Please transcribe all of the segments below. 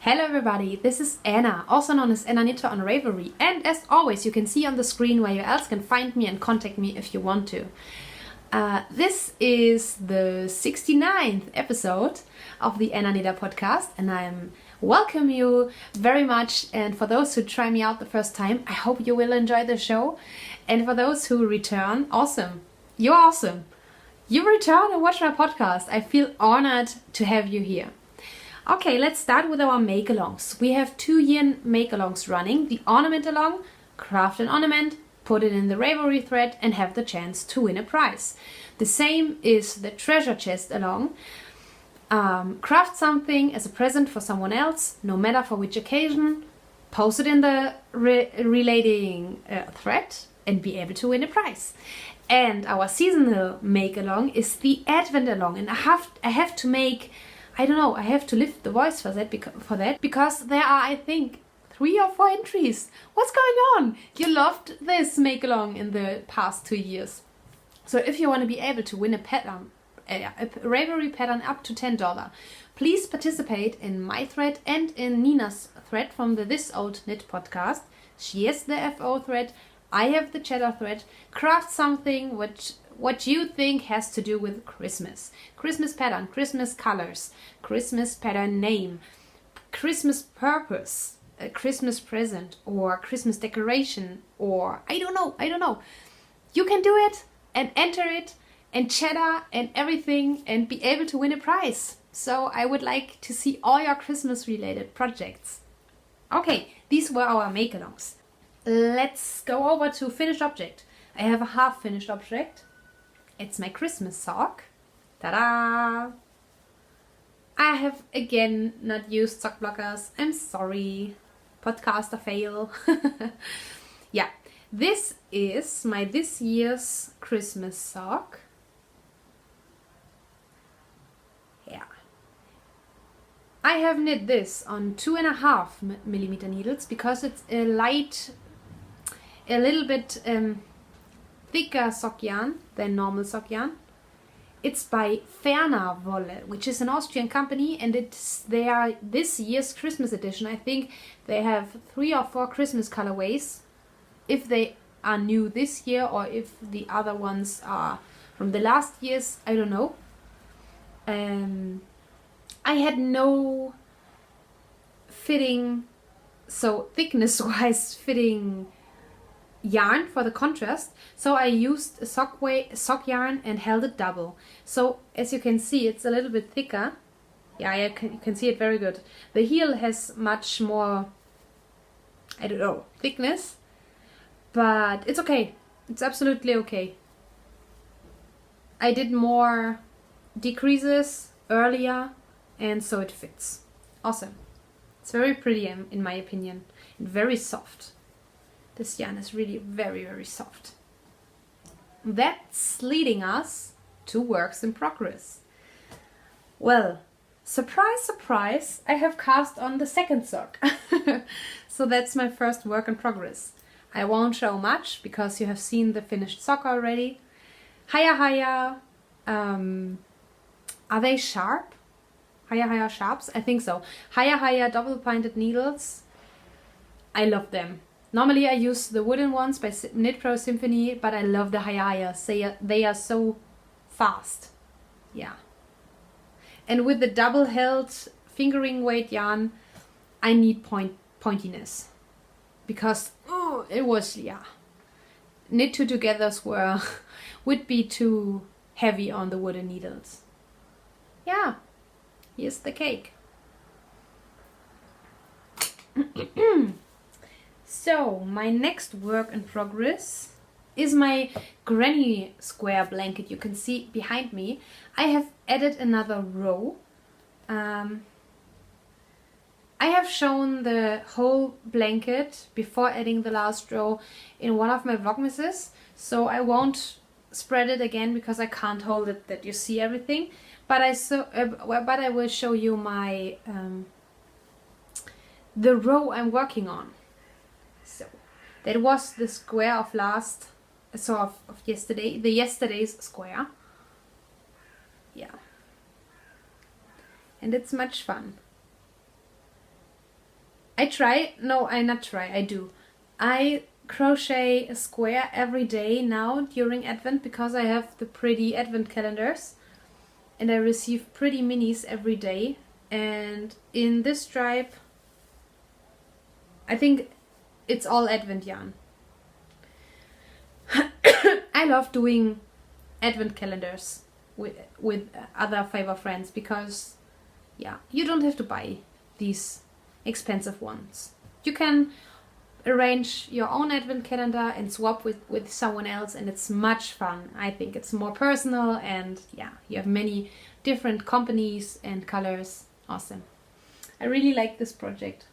Hello everybody, this is Anna, also known as AnnaKnitter on RAVELRY, and as always you can see on the screen where you else can find me and contact me if you want to. This is the 69th episode of the AnnaKnitter podcast, and I welcome you very much. And for those who try me out the first time, I hope you will enjoy the show. And for those who return, awesome. You're awesome. You return and watch my podcast. I feel honored to have you here. Okay, let's start with our make-alongs. We have 2-year make-alongs running. The ornament along, craft an ornament, put it in the RAVELRY thread and have the chance to win a prize. The same is the treasure chest along. Craft something as a present for someone else, no matter for which occasion, post it in the relating thread and be able to win a prize. And our seasonal make-along is the advent along, and I have to make, I don't know, I have to lift the voice for that because there are, I think, 3 or 4 entries. What's going on? You loved this make-along in the past 2 years. So if you want to be able to win a pattern, a RAVELRY pattern up to $10, please participate in my thread and in Nina's thread from the This Old Knit podcast. She has the FO thread, I have the cheddar thread. Craft something what you think has to do with Christmas. Christmas pattern, Christmas colors, Christmas pattern name, Christmas purpose, a Christmas present or Christmas decoration, or I don't know. You can do it and enter it and cheddar and everything and be able to win a prize. So I would like to see all your Christmas related projects. Okay, these were our make-alongs. Let's go over to finished object. I have a half finished object. It's my Christmas sock. Ta-da! I have again not used sock blockers. I'm sorry. Podcaster fail. Yeah, this is my this year's Christmas sock. Yeah. I have knit this on 2.5mm needles because it's a little bit thicker sock yarn than normal sock yarn. It's by Ferner Wolle, which is an Austrian company, and they are this year's Christmas edition. I think they have 3 or 4 Christmas colorways, if they are new this year or if the other ones are from the last years, I don't know. I had no fitting, so thickness-wise fitting yarn for the contrast, so I used a sock yarn and held it double. So as you can see, it's a little bit thicker. Yeah, you can see it very good. The heel has much more, I don't know, thickness, but it's okay. It's absolutely okay. I did more decreases earlier, and so it fits. Awesome. It's very pretty in my opinion, and very soft. This yarn is really very, very soft. That's leading us to works in progress. Well, surprise, surprise, I have cast on the second sock. So that's my first work in progress. I won't show much because you have seen the finished sock already. Haya. Are they sharp? Haya sharps? I think so. Haya double pointed needles. I love them. Normally I use the wooden ones by Knit Pro Symphony, but I love the Hayayas. They are so fast. Yeah. And with the double held fingering weight yarn, I need pointiness. Because it was, yeah. Knit 2 togethers would be too heavy on the wooden needles. Yeah. Here's the cake. So, my next work in progress is my granny square blanket. You can see behind me. I have added another row. I have shown the whole blanket before adding the last row in one of my Vlogmases, so I won't spread it again because I can't hold it that you see everything. But I will show you my the row I'm working on. So that was the square of yesterday, the yesterday's square. Yeah. And it's much fun. I try, no, I not try, I do. I crochet a square every day now during Advent because I have the pretty Advent calendars and I receive pretty minis every day. And in this stripe, I think it's all Advent yarn. I love doing Advent calendars with other fiber friends because, yeah, you don't have to buy these expensive ones. You can arrange your own Advent calendar and swap with someone else, and it's much fun. I think it's more personal, and yeah, you have many different companies and colors. Awesome. I really like this project.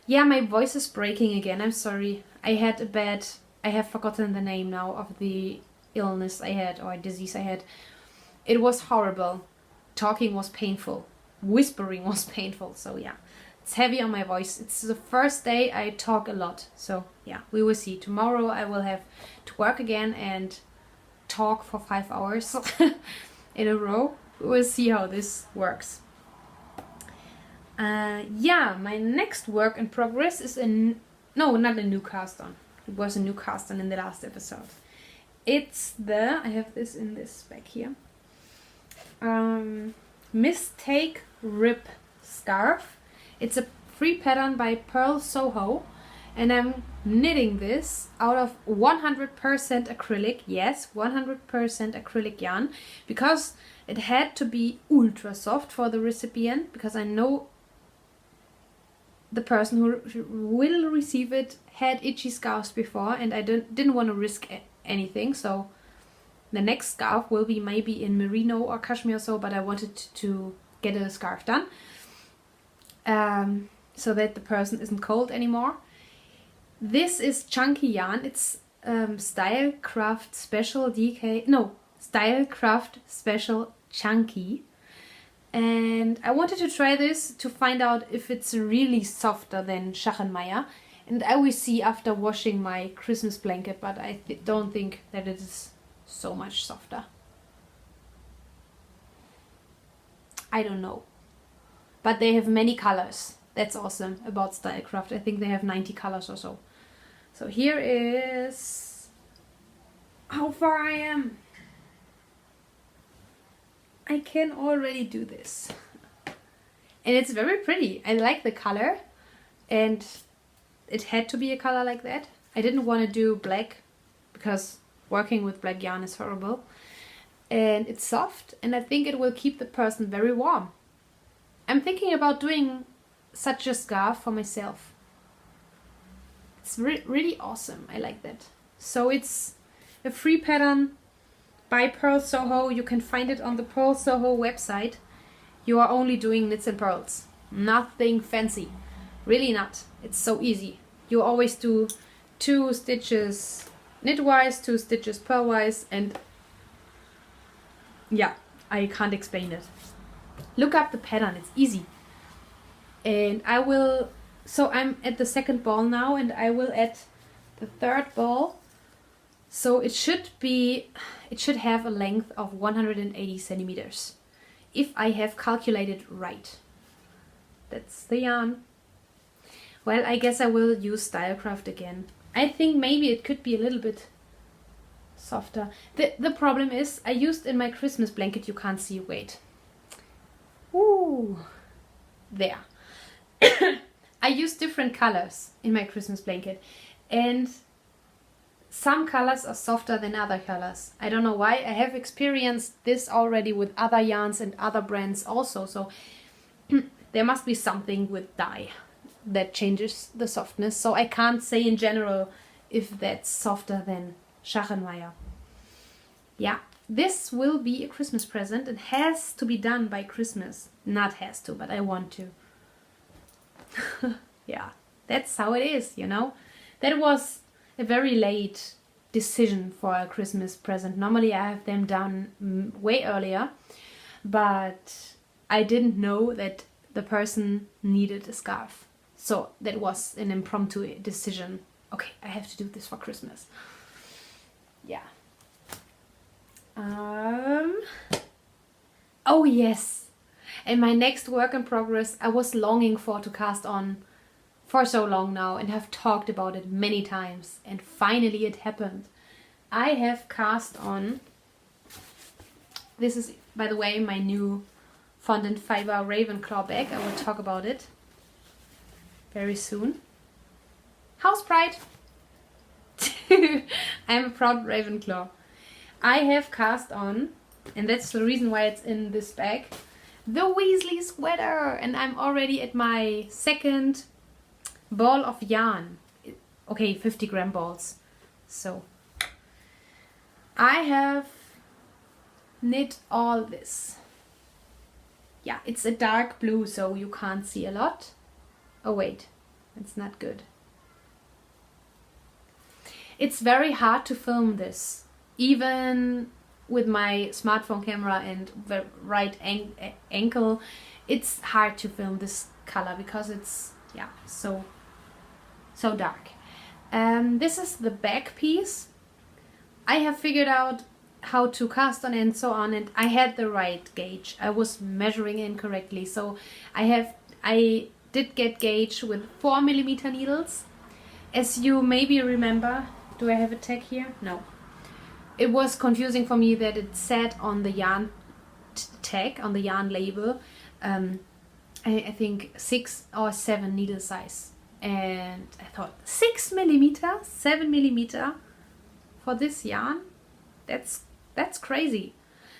Yeah, my voice is breaking again. I'm sorry. I have forgotten the name now of the illness I had, or disease I had. It was horrible. Talking was painful. Whispering was painful. So yeah, it's heavy on my voice. It's the first day I talk a lot. So yeah, we will see. Tomorrow I will have to work again and talk for 5 hours in a row. We will see how this works. Yeah, my next work in progress is no, not a new cast on. It was a new cast on in the last episode. It's I have this in this bag here. Mistake Rip Scarf. It's a free pattern by Pearl Soho, and I'm knitting this out of 100% acrylic. Yes, 100% acrylic yarn, because it had to be ultra soft for the recipient, because I know the person who will receive it had itchy scarves before, and I didn't want to risk anything. So the next scarf will be maybe in merino or cashmere, but I wanted to get a scarf done so that the person isn't cold anymore. This is chunky yarn. It's Stylecraft Special DK. No, Stylecraft Special Chunky. And I wanted to try this to find out if it's really softer than Schachenmeier. And I will see after washing my Christmas blanket, but I don't think that it is so much softer. I don't know. But they have many colors. That's awesome about Stylecraft. I think they have 90 colors or so. So here is how far I am. I can already do this. And it's very pretty. I like the color, and it had to be a color like that. I didn't want to do black because working with black yarn is horrible. And it's soft, and I think it will keep the person very warm. I'm thinking about doing such a scarf for myself. It's really awesome. I like that. So it's a free pattern by Pearl Soho. You can find it on the Pearl Soho website. You are only doing knits and pearls. Nothing fancy. Really not. It's so easy. You always do 2 stitches knitwise, 2 stitches purlwise, and yeah, I can't explain it. Look up the pattern. It's easy. And I will... So I'm at the 2nd ball now, and I will add the 3rd ball. So it should have a length of 180 centimeters, if I have calculated right. That's the yarn. Well, I guess I will use Stylecraft again. I think maybe it could be a little bit softer. The problem is, I used in my Christmas blanket, you can't see, wait. Ooh, there. I used different colors in my Christmas blanket, and some colors are softer than other colors. I don't know why. I have experienced this already with other yarns and other brands also. So there must be something with dye that changes the softness. So I can't say in general if that's softer than Schachenmeier. Yeah, this will be a Christmas present. It has to be done by Christmas. Not has to, but I want to. Yeah, that's how it is, you know. That was a very late decision for a Christmas present. Normally I have them done way earlier, but I didn't know that the person needed a scarf. So that was an impromptu decision. Okay, I have to do this for Christmas. Yeah. Oh yes. And my next work in progress, I was longing for to cast on for so long now and have talked about it many times, and finally it happened. I have cast on, this is by the way my new Fondant Fiber Ravenclaw bag. I will talk about it very soon. House pride! I'm a proud Ravenclaw. I have cast on, and that's the reason why it's in this bag, the Weasley sweater, and I'm already at my second ball of yarn. Okay, 50 gram balls. So I have knit all this. Yeah, it's a dark blue, so you can't see a lot. Oh wait, it's not good. It's very hard to film this, even with my smartphone camera and the right angle. It's hard to film this color because it's, yeah, so dark. This is the back piece. I have figured out how to cast on and so on, and I had the right gauge. I was measuring incorrectly, so I did get gauge with 4mm needles. As you maybe remember, do I have a tag here? No. It was confusing for me that it said on the yarn tag, on the yarn label, I think 6 or 7 needle size. And I thought, 6mm, 7mm for this yarn? That's crazy.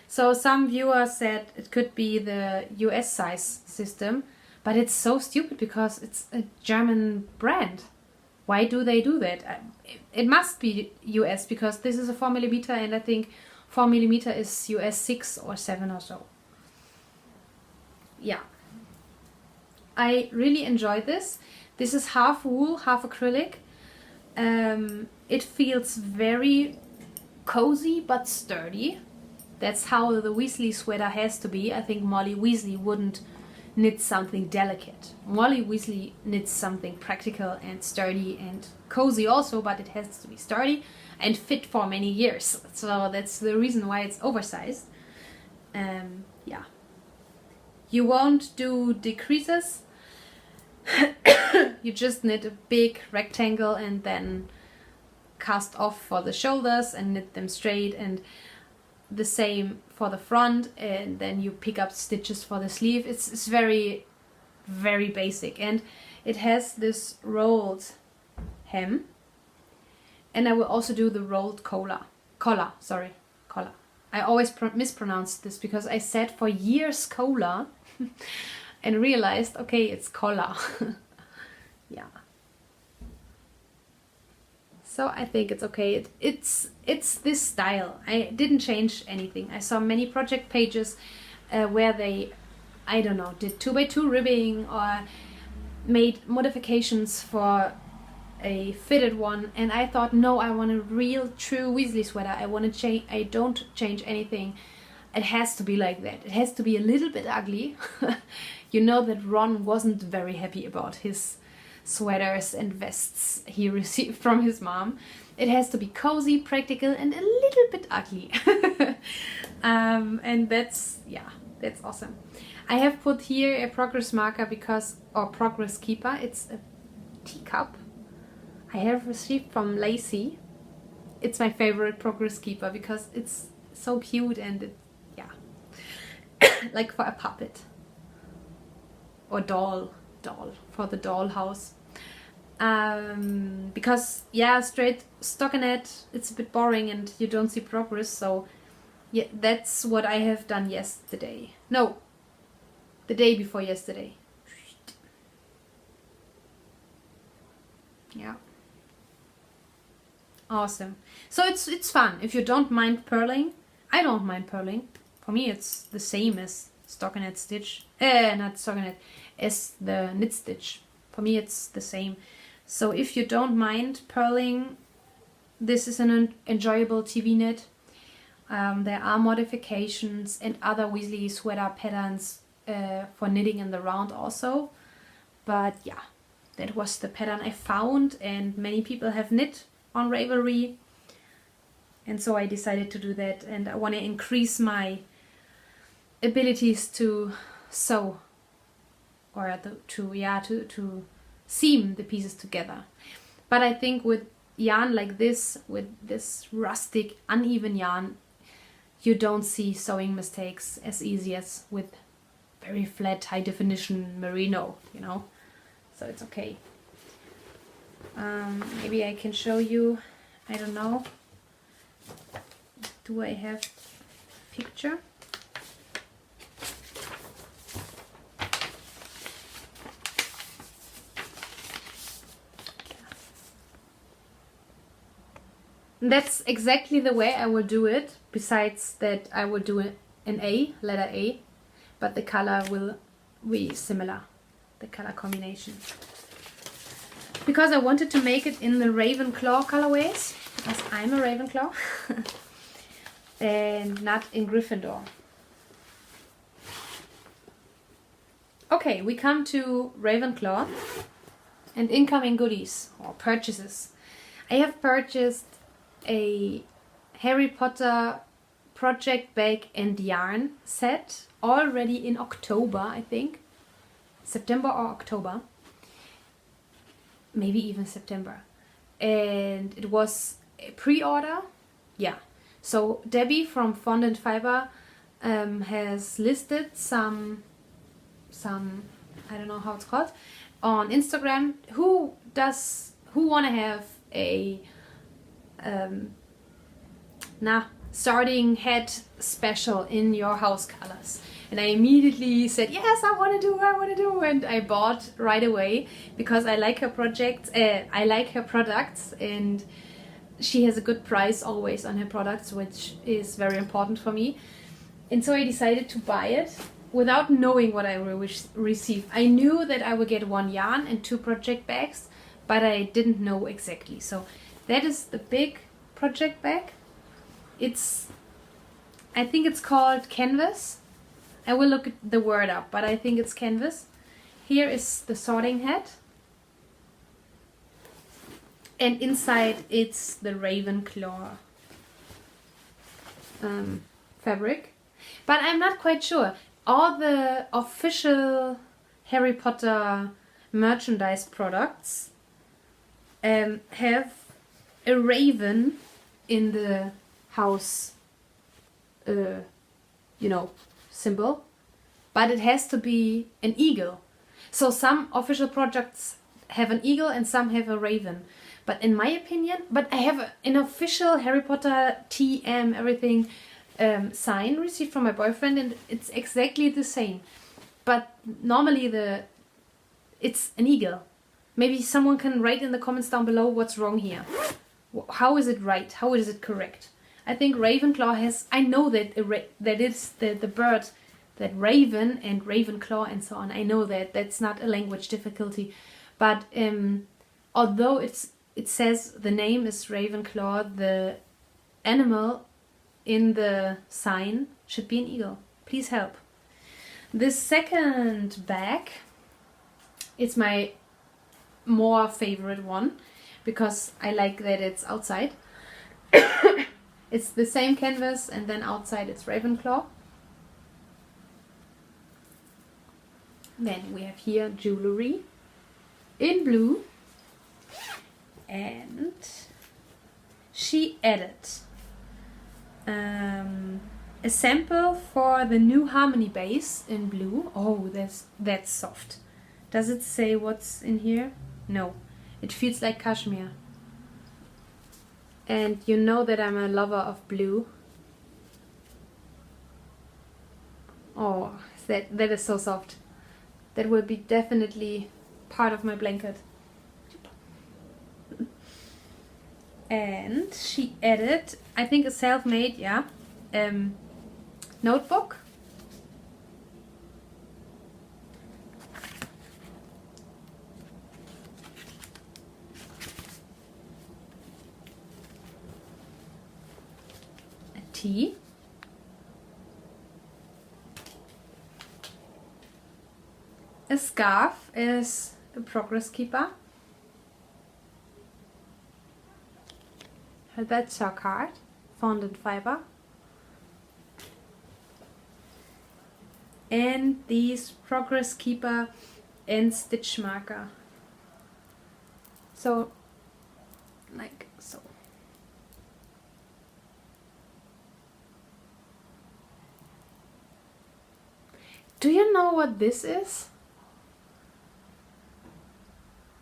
So some viewers said it could be the US size system, but it's so stupid because it's a German brand. Why do they do that? It must be US because this is a 4mm, and I think 4mm is US 6 or 7 or so. Yeah. I really enjoyed this. This is half wool, half acrylic. It feels very cozy but sturdy. That's how the Weasley sweater has to be. I think Molly Weasley wouldn't knit something delicate. Molly Weasley knits something practical and sturdy and cozy also, but it has to be sturdy and fit for many years. So that's the reason why it's oversized. Yeah. You won't do decreases. You just knit a big rectangle and then cast off for the shoulders and knit them straight, and the same for the front, and then you pick up stitches for the sleeve. It's very, very basic, and it has this rolled hem, and I will also do the rolled collar. I always mispronounce this because I said for years collar and realized, okay, it's collar. Yeah. So I think it's okay. It's this style. I didn't change anything. I saw many project pages where they, I don't know, did 2x2 ribbing or made modifications for a fitted one, and I thought, no, I want a real true Weasley sweater. I want to change. I don't change anything. It has to be like that. It has to be a little bit ugly. You know that Ron wasn't very happy about his sweaters and vests he received from his mom. It has to be cozy, practical, and a little bit ugly. And that's awesome. I have put here a progress marker or progress keeper. It's a teacup I have received from Lacey. It's my favorite progress keeper because it's so cute and like for a puppet or doll for the dollhouse. Because straight stockinette, it's a bit boring and you don't see progress, so yeah, that's what I have done yesterday. No, the day before yesterday. Yeah. Awesome. So it's fun if you don't mind purling. I don't mind purling. For me it's the same as stockinette stitch. Not stockinette, as the knit stitch. For me it's the same. So if you don't mind purling, this is an enjoyable TV knit. There are modifications and other Weasley sweater patterns for knitting in the round also. But yeah, that was the pattern I found, and many people have knit on Ravelry. And so I decided to do that, and I want to increase my abilities to sew, or to seam the pieces together. But I think with yarn like this, with this rustic, uneven yarn, you don't see sewing mistakes as easy as with very flat, high definition merino, you know, so it's okay. Maybe I can show you, I don't know, do I have a picture? That's exactly the way I will do it, besides that I will do an A, letter A, but the color will be similar, the color combination. Because I wanted to make it in the Ravenclaw colorways, because I'm a Ravenclaw, and not in Gryffindor. Okay, we come to Ravenclaw and incoming goodies or purchases. I have purchased a Harry Potter project bag and yarn set already in October, I think. September or October. Maybe even September. And it was a pre-order. Yeah. So Debbie from Fondant Fiber has listed some, I don't know how it's called, on Instagram. Who want to have a starting hat special in your house colors? And I immediately said, yes, I want to do, and I bought right away because I like her projects, I like her products, and she has a good price always on her products, which is very important for me. And so I decided to buy it without knowing what I will receive. I knew that I would get 1 yarn and 2 project bags, but I didn't know exactly. So that is the big project bag. I think it's called canvas. I will look the word up, but I think it's canvas. Here is the sorting hat. And inside it's the Ravenclaw fabric. But I'm not quite sure. All the official Harry Potter merchandise products have a raven in the house, symbol, but it has to be an eagle. So some official products have an eagle and some have a raven. But in my opinion, I have an official Harry Potter TM everything sign received from my boyfriend, and it's exactly the same. But normally it's an eagle. Maybe someone can write in the comments down below what's wrong here. How is it right? How is it correct? I think Ravenclaw has, I know that that it's the bird, that raven and Ravenclaw and so on. I know that that's not a language difficulty, but although it says the name is Ravenclaw, the animal in the sign should be an eagle. Please help. This second bag, it's my more favorite one because I like that it's outside. It's the same canvas and then outside it's Ravenclaw. Then we have here jewelry in blue, and she added a sample for the new Harmony base in blue. Oh, that's soft. Does it say what's in here? No, it feels like cashmere. And you know that I'm a lover of blue. Oh, that is so soft. That will be definitely part of my blanket. And she added, I think a self-made, yeah, notebook. A tea. A scarf is a progress keeper. Her bedside card, Fondant Fiber. And these progress keeper and stitch marker. So, like so. Do you know what this is?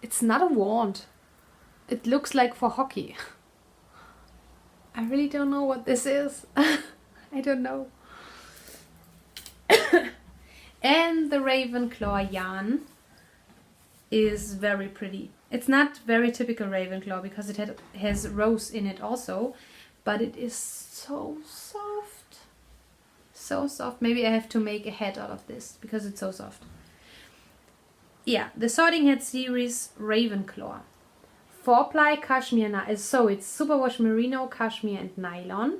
It's not a wand. It looks like for hockey. I really don't know what this is. I don't know. And the Ravenclaw yarn is very pretty. It's not very typical Ravenclaw because it has rose in it also, but it is so soft. So soft. Maybe I have to make a hat out of this because it's so soft. Yeah, the Sorting Hat series Ravenclaw. 4-ply cashmere, so it's superwash merino, cashmere and nylon.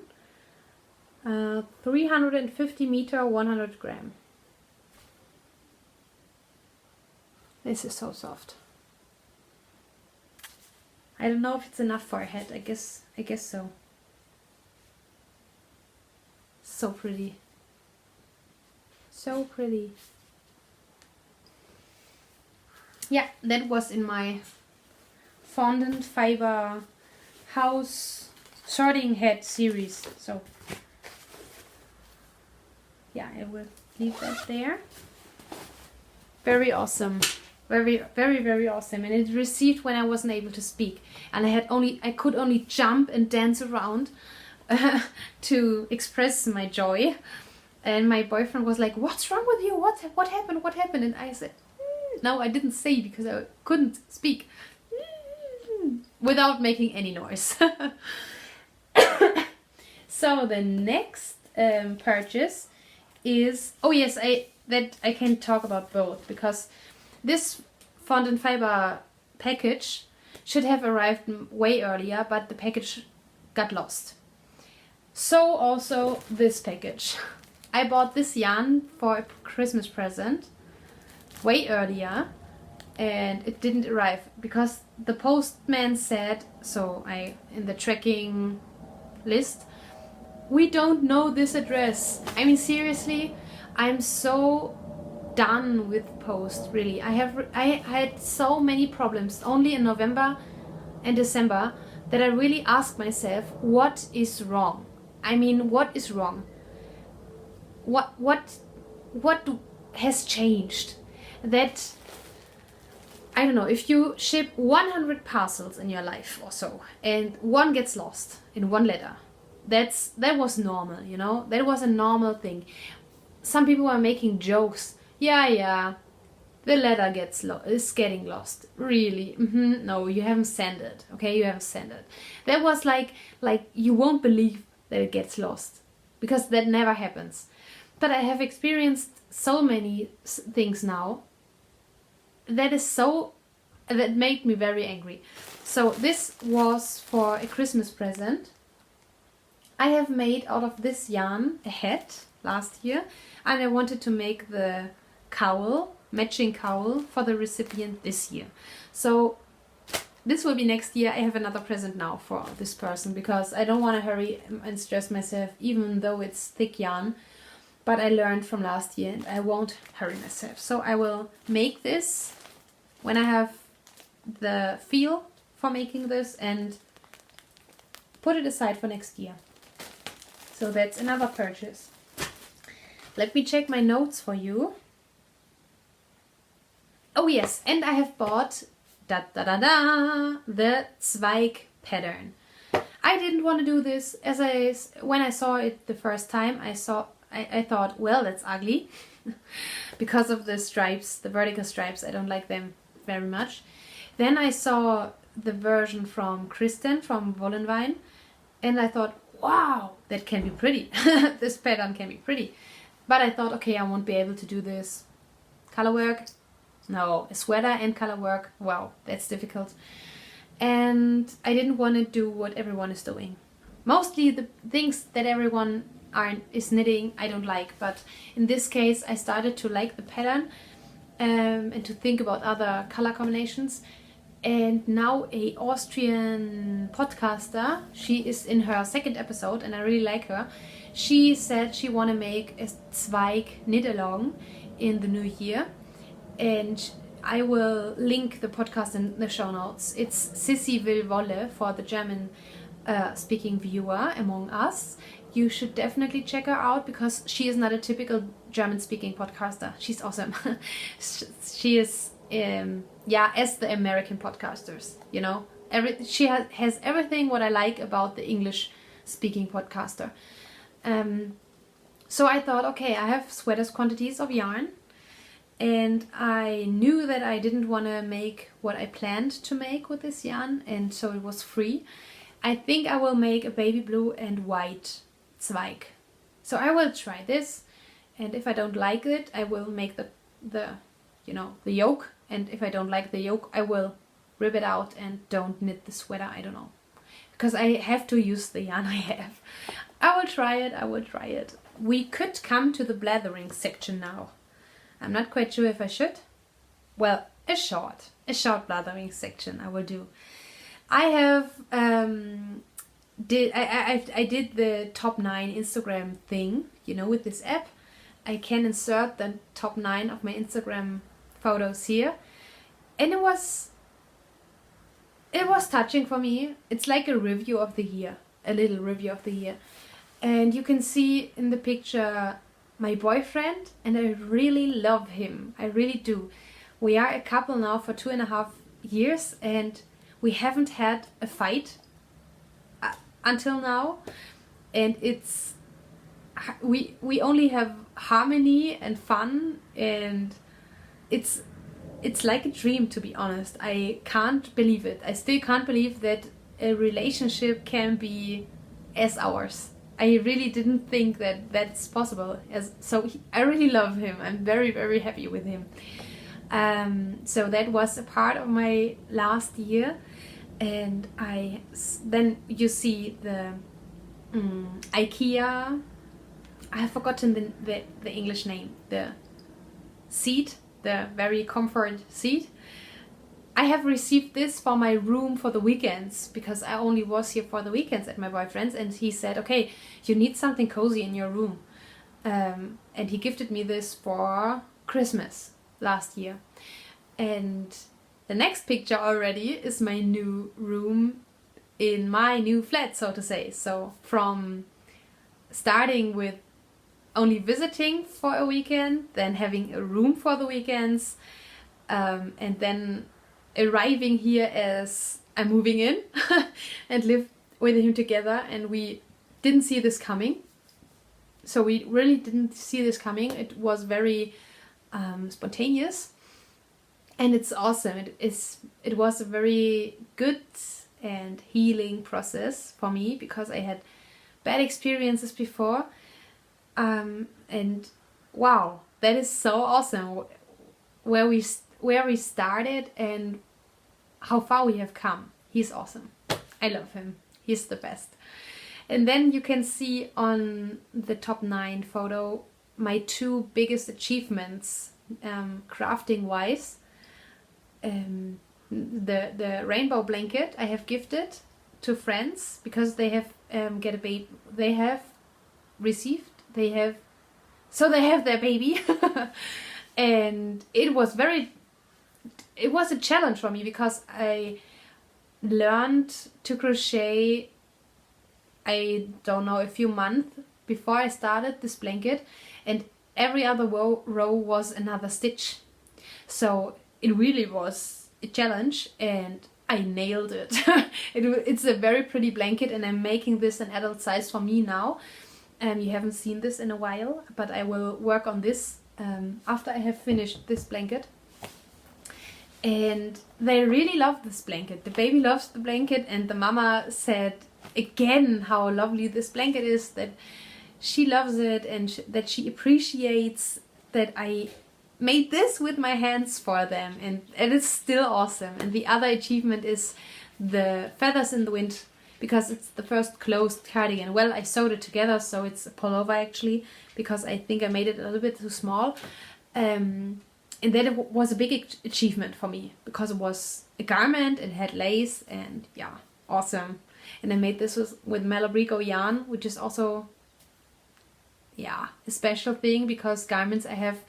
350 meter, 100 gram. This is so soft. I don't know if it's enough for a hat. I guess so. So pretty. So pretty. Yeah, that was in my Fondant Fiber house sorting hat series. So yeah, I will leave that there. Very awesome. Very, very, very awesome. And it received when I wasn't able to speak. And I could only jump and dance around to express my joy. And my boyfriend was like, "What's wrong with you? What happened? What happened?" And I said, no, I didn't say because I couldn't speak without making any noise. So the next purchase is, oh yes, I can talk about both because this Fondant Fiber package should have arrived way earlier, but the package got lost. So also this package. I bought this yarn for a Christmas present way earlier and it didn't arrive because the postman said, so in the tracking list, we don't know this address. I mean, seriously, I'm so done with post, really. I had so many problems only in November and December that I really asked myself, what is wrong? I mean, what is wrong? What has changed? That, I don't know, if you ship 100 parcels in your life or so and one gets lost in one letter, that was normal, you know, that was a normal thing. Some people were making jokes. Yeah, the letter is getting lost. Really? No, you haven't sent it. Okay, you haven't sent it. That was like you won't believe that it gets lost because that never happens. But I have experienced so many things now that made me very angry. So this was for a Christmas present. I have made out of this yarn a hat last year, and I wanted to make the cowl, matching cowl for the recipient this year. So this will be next year. I have another present now for this person because I don't want to hurry and stress myself, even though it's thick yarn. But I learned from last year and I won't hurry myself. So I will make this when I have the feel for making this and put it aside for next year. So that's another purchase. Let me check my notes for you. Oh yes, and I have bought the Zweig pattern. I didn't want to do this when I saw it the first time. I thought, well, that's ugly because of the stripes, the vertical stripes. I don't like them very much. Then I saw the version from Kristen from Wollenwein and I thought, wow, that can be pretty. This pattern can be pretty. But I thought, okay, I won't be able to do this. Color work? No. A sweater and color work? Wow, that's difficult. And I didn't want to do what everyone is doing. Mostly the things that everyone is knitting I don't like, but in this case I started to like the pattern and to think about other color combinations. And now a Austrian podcaster, she is in her second episode and I really like her. She said she want to make a Zweig knit along in the new year, and I will link the podcast in the show notes. It's Sissy will Wolle for the German speaking viewer among us. You should definitely check her out because she is not a typical German speaking podcaster. She's awesome. She is, as the American podcasters, you know. She has everything what I like about the English speaking podcaster. So I thought, okay, I have sweaters quantities of yarn, and I knew that I didn't want to make what I planned to make with this yarn, and so it was free. I think I will make a baby blue and white Zweig. So I will try this, and if I don't like it, I will make the yoke, and if I don't like the yoke, I will rip it out and don't knit the sweater. I don't know, because I have to use the yarn I have. I will try it. We could come to the blathering section now. I'm not quite sure if I should. Well, a short blathering section I will do. I have I did the top 9 Instagram thing, you know, with this app. I can insert the top 9 of my Instagram photos here, and it was touching for me. It's like a review of the year, a little review of the year. And you can see in the picture my boyfriend, and I really love him. I really do. We are a couple now for 2.5 years, and we haven't had a fight until now. And we only have harmony and fun, and it's like a dream, to be honest. I can't believe it. I still can't believe that a relationship can be as ours. I really didn't think that that's possible. I really love him. I'm very, very happy with him. So that was a part of my last year, and then you see the IKEA. I have forgotten the English name. The seat, the very comfort seat. I have received this for my room for the weekends, because I only was here for the weekends at my boyfriend's, and he said, okay, you need something cozy in your room. And he gifted me this for Christmas last year. And the next picture already is my new room in my new flat, so to say. So from starting with only visiting for a weekend, then having a room for the weekends, and then arriving here as I'm moving in and live with him together. And we didn't see this coming. So we really didn't see this coming. It was very spontaneous, and it's awesome. It was a very good and healing process for me, because I had bad experiences before, and wow, that is so awesome where we started and how far we have come. He's awesome. I love him. He's the best. And then you can see on the top 9 photo my 2 biggest achievements, crafting wise. The rainbow blanket I have gifted to friends, because they have they have their baby. And it was a challenge for me, because I learned to crochet, I don't know, a few months before I started this blanket, and every other row was another stitch. So it really was a challenge, and I nailed it. It's a very pretty blanket, and I'm making this an adult size for me now. You haven't seen this in a while, but I will work on this after I have finished this blanket. And they really love this blanket. The baby loves the blanket, and the mama said again how lovely this blanket is, that she loves it, and that she appreciates that I made this with my hands for them, and it is still awesome. And the other achievement is the feathers in the wind, because it's the first closed cardigan. Well, I sewed it together, so it's a pullover actually, because I think I made it a little bit too small. And that was a big achievement for me, because it was a garment, it had lace, and yeah, awesome. And I made this with Malabrigo yarn, which is also, yeah, a special thing, because garments I have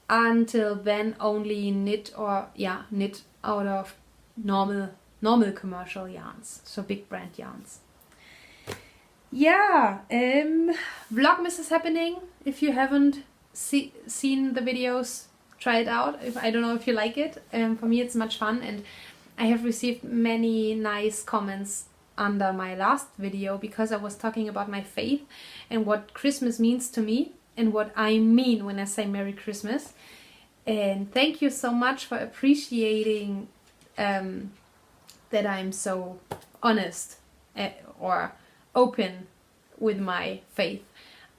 until then only knit out of normal commercial yarns, so big brand yarns. Yeah, Vlogmas is happening. If you haven't seen the videos, try it out. I don't know if you like it. For me it's much fun, and I have received many nice comments under my last video because I was talking about my faith and what Christmas means to me and what I mean when I say Merry Christmas. And thank you so much for appreciating that I'm so honest or open with my faith.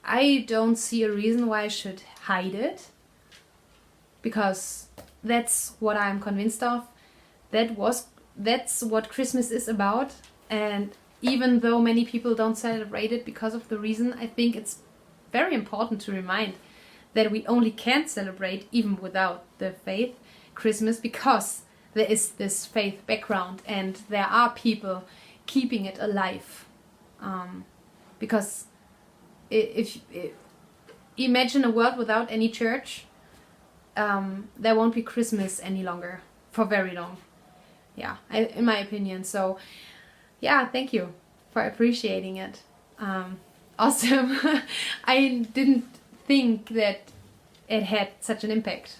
I don't see a reason why I should hide it, because that's what I'm convinced of. That's what Christmas is about. And even though many people don't celebrate it because of the reason, I think it's very important to remind that we only can celebrate, even without the faith, Christmas, because there is this faith background and there are people keeping it alive. Because if imagine a world without any church, there won't be Christmas any longer, for very long. Yeah, in my opinion. So yeah, thank you for appreciating it. Awesome. I didn't think that it had such an impact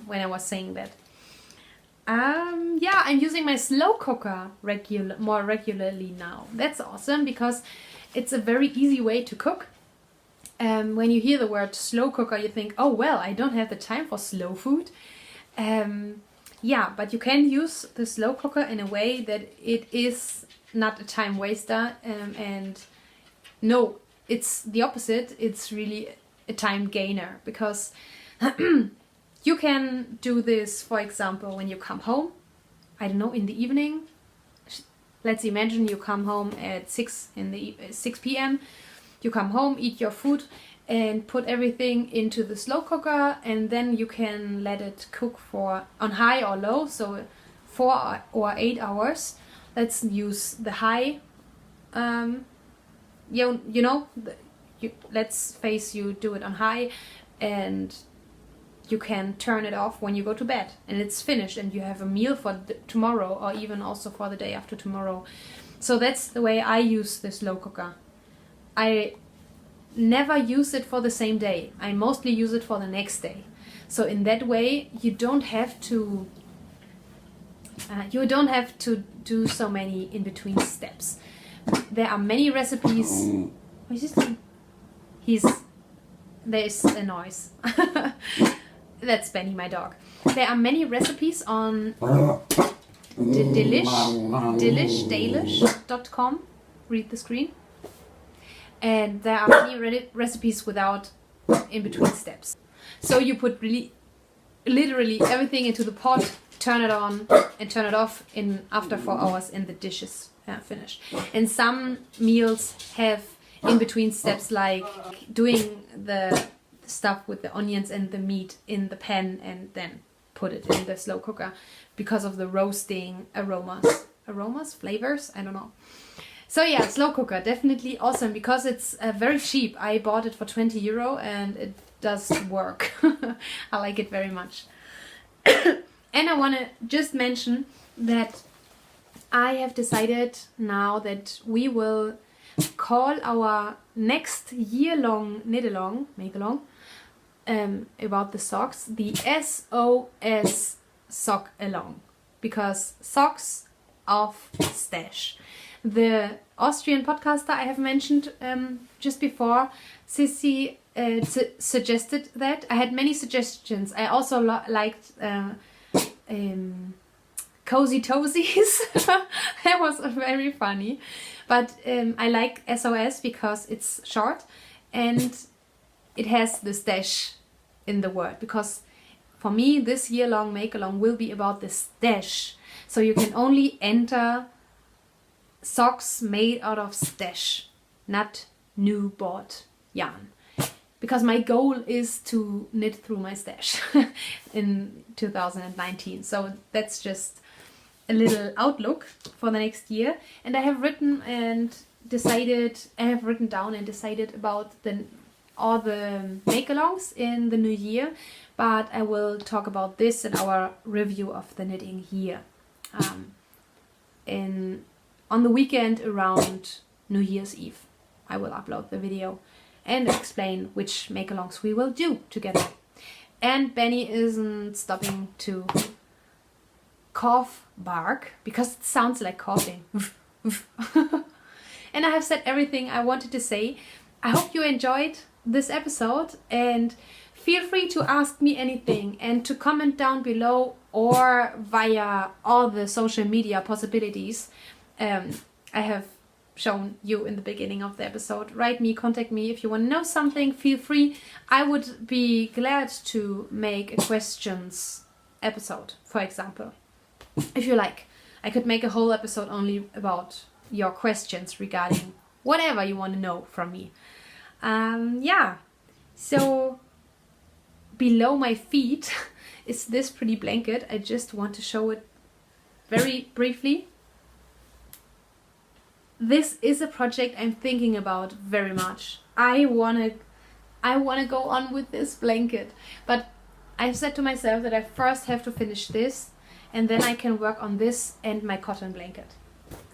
when I was saying that. Yeah, I'm using my slow cooker more regularly now. That's awesome because it's a very easy way to cook. When you hear the word slow cooker, you think, oh well, I don't have the time for slow food. Yeah, but you can use the slow cooker in a way that it is not a time waster, and no, it's the opposite. It's really a time gainer, because you can do this, for example, when you come home, I don't know, in the evening. Let's imagine you come home at 6 p.m. You come home, eat your food, and put everything into the slow cooker, and then you can let it cook for on high or low, so 4 or 8 hours. Let's use the high. Let's face you do it on high, and you can turn it off when you go to bed, and it's finished, and you have a meal for tomorrow, or even also for the day after tomorrow. So that's the way I use the slow cooker. I never use it for the same day. I mostly use it for the next day. So in that way, you don't have to do so many in between steps. There are many recipes. What is this? There's a noise. That's Benny, my dog. There are many recipes on delish.com. Read the screen. And there are many recipes without in-between steps. So you put literally everything into the pot, turn it on and turn it off in after 4 hours, and the dish is finished. And some meals have in-between steps, like doing the stuff with the onions and the meat in the pan and then put it in the slow cooker because of the roasting flavors, I don't know. So yeah, slow cooker, definitely awesome, because it's very cheap. I bought it for €20 and it does work. I like it very much. And I want to just mention that I have decided now that we will call our next year-long knit-along, make-along, about the socks, the SOS Sock Along, because socks of stash. The Austrian podcaster I have mentioned just before, Sissy, suggested that. I had many suggestions. I also liked Cozy Toesies. That was very funny. But I like SOS because it's short and it has the stash in the word. Because for me, this year-long make-along will be about the stash. So you can only enter socks made out of stash, not new bought yarn. Because my goal is to knit through my stash in 2019. So that's just a little outlook for the next year. And I have written down and decided about the all the make-alongs in the new year, but I will talk about this in our review of the knitting here. On the weekend around New Year's Eve, I will upload the video and explain which make-alongs we will do together. And Benny isn't stopping to cough bark because it sounds like coughing. And I have said everything I wanted to say. I hope you enjoyed this episode, and feel free to ask me anything and to comment down below or via all the social media possibilities I have shown you in the beginning of the episode. Write me, contact me if you want to know something, feel free. I would be glad to make a questions episode, for example. If you like, I could make a whole episode only about your questions regarding whatever you want to know from me. Yeah, so below my feet is this pretty blanket. I just want to show it very briefly. This is a project I'm thinking about very much. I wanna go on with this blanket, but I've said to myself that I first have to finish this, and then I can work on this and my cotton blanket,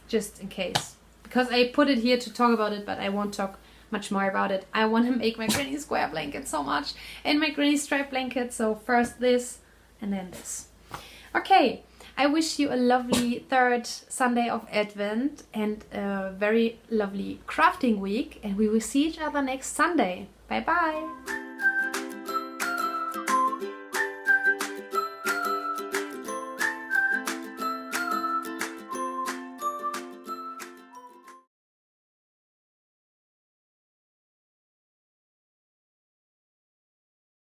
just in case. Because I put it here to talk about it, but I won't talk much more about it. I want to make my granny square blanket so much, and my granny stripe blanket, so first this and then this. Okay, I wish you a lovely third Sunday of Advent and a very lovely crafting week, and we will see each other next Sunday. Bye bye!